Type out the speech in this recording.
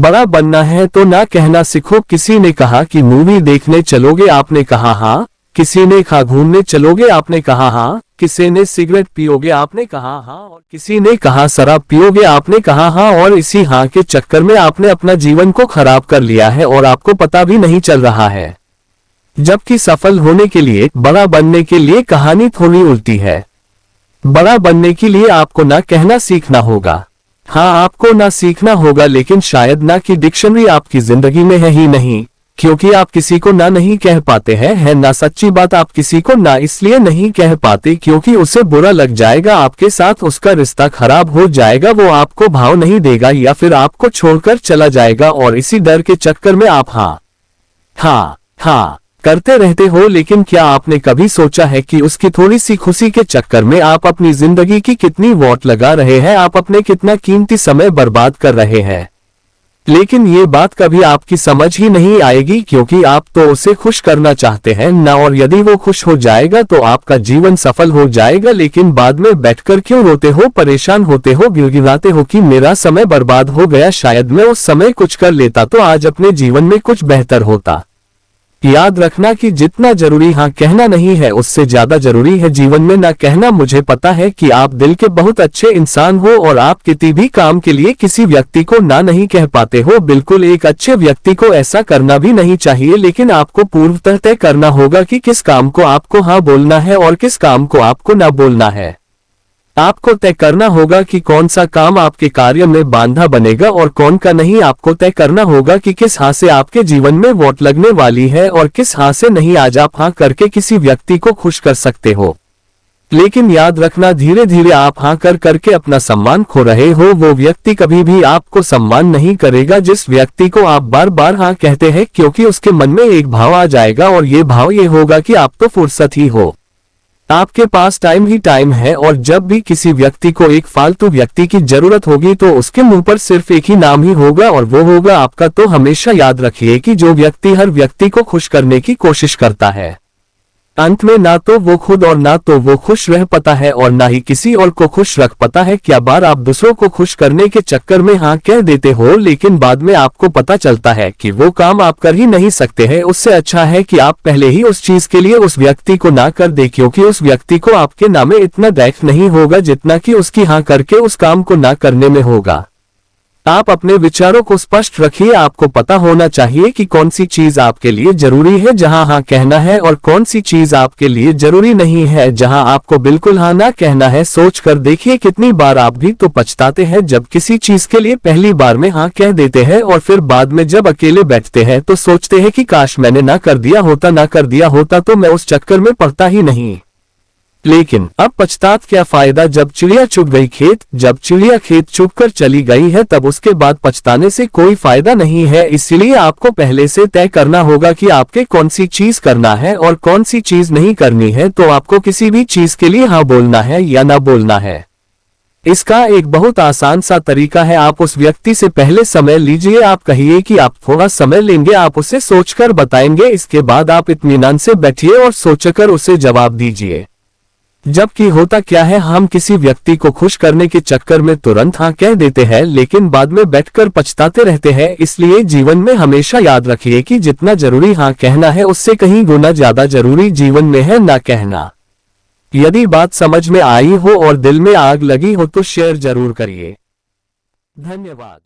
बड़ा बनना है तो ना कहना सीखो। किसी ने कहा कि मूवी देखने चलोगे, आपने कहा हाँ। किसी ने कहा घूमने चलोगे, आपने कहा हाँ। किसी ने सिगरेट पियोगे, आपने कहा हाँ। और किसी ने कहा शराब पियोगे, आपने कहा हाँ। और इसी हाँ के चक्कर में आपने अपना जीवन को खराब कर लिया है और आपको पता भी नहीं चल रहा है। जबकि सफल होने के लिए, बड़ा बनने के लिए कहानी थोड़ी उल्टी है। बड़ा बनने के लिए आपको ना कहना सीखना होगा। हाँ, आपको ना सीखना होगा, लेकिन शायद ना कि डिक्शनरी आपकी जिंदगी में है ही नहीं, क्योंकि आप किसी को ना नहीं कह पाते हैं, है ना। सच्ची बात, आप किसी को ना इसलिए नहीं कह पाते क्योंकि उसे बुरा लग जाएगा, आपके साथ उसका रिश्ता खराब हो जाएगा, वो आपको भाव नहीं देगा या फिर आपको छोड़कर चला जाएगा। और इसी डर के चक्कर में आप हाँ करते रहते हो। लेकिन क्या आपने कभी सोचा है कि उसकी थोड़ी सी खुशी के चक्कर में आप अपनी जिंदगी की कितनी वोट लगा रहे हैं, आप अपने कितना कीमती समय बर्बाद कर रहे हैं। लेकिन ये बात कभी आपकी समझ ही नहीं आएगी क्योंकि आप तो उसे खुश करना चाहते हैं ना, और यदि वो खुश हो जाएगा तो आपका जीवन सफल हो जाएगा। लेकिन बाद में बैठकर क्यों रोते हो, परेशान होते हो, गिड़गिड़ाते हो कि मेरा समय बर्बाद हो गया, शायद मैं उस समय कुछ कर लेता तो आज अपने जीवन में कुछ बेहतर होता। याद रखना कि जितना जरूरी हाँ कहना नहीं है, उससे ज्यादा जरूरी है जीवन में ना कहना। मुझे पता है कि आप दिल के बहुत अच्छे इंसान हो और आप किसी भी काम के लिए किसी व्यक्ति को ना नहीं कह पाते हो। बिल्कुल एक अच्छे व्यक्ति को ऐसा करना भी नहीं चाहिए, लेकिन आपको पूर्वतः तय करना होगा कि किस काम को आपको हाँ बोलना है और किस काम को आपको ना बोलना है। आपको तय करना होगा कि कौन सा काम आपके कार्य में बांधा बनेगा और कौन का नहीं। आपको तय करना होगा कि किस हाँ से आपके जीवन में वोट लगने वाली है और किस हाँ से नहीं। आज आप हाँ करके किसी व्यक्ति को खुश कर सकते हो, लेकिन याद रखना धीरे धीरे आप हाँ कर करके अपना सम्मान खो रहे हो। वो व्यक्ति कभी भी आपको सम्मान नहीं करेगा जिस व्यक्ति को आप बार बार हाँ कहते हैं, क्योंकि उसके मन में एक भाव आ जाएगा और ये भाव ये होगा कि आप तो फुर्सत ही हो, आपके पास टाइम ही टाइम है। और जब भी किसी व्यक्ति को एक फालतू व्यक्ति की जरूरत होगी तो उसके मुंह पर सिर्फ एक ही नाम ही होगा और वो होगा आपका। तो हमेशा याद रखिए कि जो व्यक्ति हर व्यक्ति को खुश करने की कोशिश करता है, अंत में ना तो वो खुद और ना तो वो खुश रह पाता है और ना ही किसी और को खुश रख पाता है। क्या बार आप दूसरों को खुश करने के चक्कर में हाँ कह देते हो, लेकिन बाद में आपको पता चलता है कि वो काम आप कर ही नहीं सकते हैं। उससे अच्छा है कि आप पहले ही उस चीज के लिए उस व्यक्ति को ना कर दे, क्योंकि उस व्यक्ति को आपके नामे इतना दैख नहीं होगा जितना कि उसकी हाँ करके उस काम को ना करने में होगा। आप अपने विचारों को स्पष्ट रखिए। आपको पता होना चाहिए कि कौन सी चीज आपके लिए जरूरी है जहां हाँ कहना है और कौन सी चीज आपके लिए जरूरी नहीं है जहां आपको बिल्कुल हाँ ना कहना है। सोच कर देखिए कितनी बार आप भी तो पछताते हैं जब किसी चीज के लिए पहली बार में हाँ कह देते हैं और फिर बाद में जब अकेले बैठते हैं तो सोचते हैं कि काश मैंने ना कर दिया होता तो मैं उस चक्कर में पड़ता ही नहीं। लेकिन अब पछतात क्या फायदा जब चिड़िया चुग गई खेत। जब चिड़िया खेत चुग कर चली गई है तब उसके बाद पछताने से कोई फायदा नहीं है। इसलिए आपको पहले से तय करना होगा कि आपके कौन सी चीज करना है और कौन सी चीज नहीं करनी है। तो आपको किसी भी चीज के लिए हाँ बोलना है या ना बोलना है। इसका एक बहुत आसान सा तरीका है। आप उस व्यक्ति से पहले समय लीजिए। आप कहिए कि आप थोड़ा समय लेंगे, आप उसे सोचकर बताएंगे। इसके बाद आप इत्मीनान से बैठिए और सोचकर उसे जवाब दीजिए। जबकि होता क्या है, हम किसी व्यक्ति को खुश करने के चक्कर में तुरंत हाँ कह देते हैं लेकिन बाद में बैठकर पछताते रहते हैं। इसलिए जीवन में हमेशा याद रखिए कि जितना जरूरी हाँ कहना है उससे कहीं गुना ज्यादा जरूरी जीवन में है ना कहना। यदि बात समझ में आई हो और दिल में आग लगी हो तो शेयर जरूर करिए। धन्यवाद।